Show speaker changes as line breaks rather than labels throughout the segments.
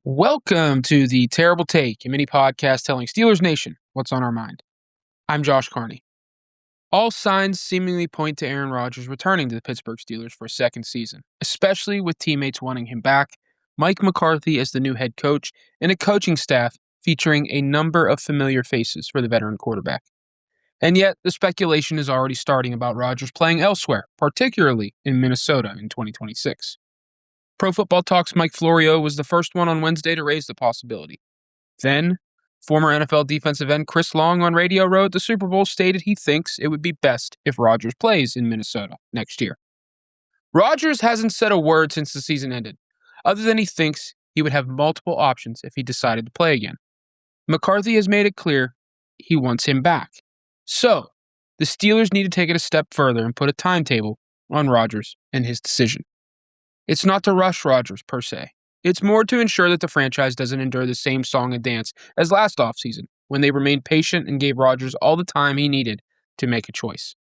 Welcome to the Terrible Take, a mini podcast telling Steelers Nation what's on our mind. I'm Josh Carney. All signs seemingly point to Aaron Rodgers returning to the Pittsburgh Steelers for a second season, especially with teammates wanting him back, Mike McCarthy as the new head coach, and a coaching staff featuring a number of familiar faces for the veteran quarterback. And yet, the speculation is already starting about Rodgers playing elsewhere, particularly in Minnesota in 2026. Pro Football Talk's Mike Florio was the first one on Wednesday to raise the possibility. Then, former NFL defensive end Chris Long on Radio Row at the Super Bowl stated he thinks it would be best if Rodgers plays in Minnesota next year. Rodgers hasn't said a word since the season ended, other than he thinks he would have multiple options if he decided to play again. McCarthy has made it clear he wants him back. So, the Steelers need to take it a step further and put a timetable on Rodgers and his decision. It's not to rush Rodgers, per se. It's more to ensure that the franchise doesn't endure the same song and dance as last offseason, when they remained patient and gave Rodgers all the time he needed to make a choice.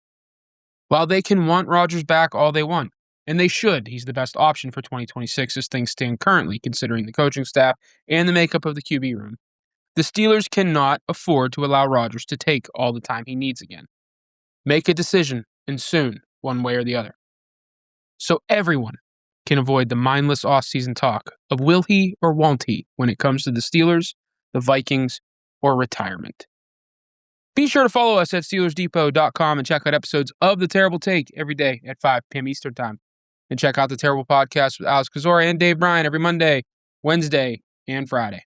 While they can want Rodgers back all they want, and they should, he's the best option for 2026 as things stand currently, considering the coaching staff and the makeup of the QB room. The Steelers cannot afford to allow Rodgers to take all the time he needs again. Make a decision, and soon, one way or the other. So everyone can avoid the mindless offseason talk of will he or won't he when it comes to the Steelers, the Vikings, or retirement. Be sure to follow us at SteelersDepot.com and check out episodes of The Terrible Take every day at 5 p.m. Eastern Time. And check out The Terrible Podcast with Alex Kozora and Dave Bryan every Monday, Wednesday, and Friday.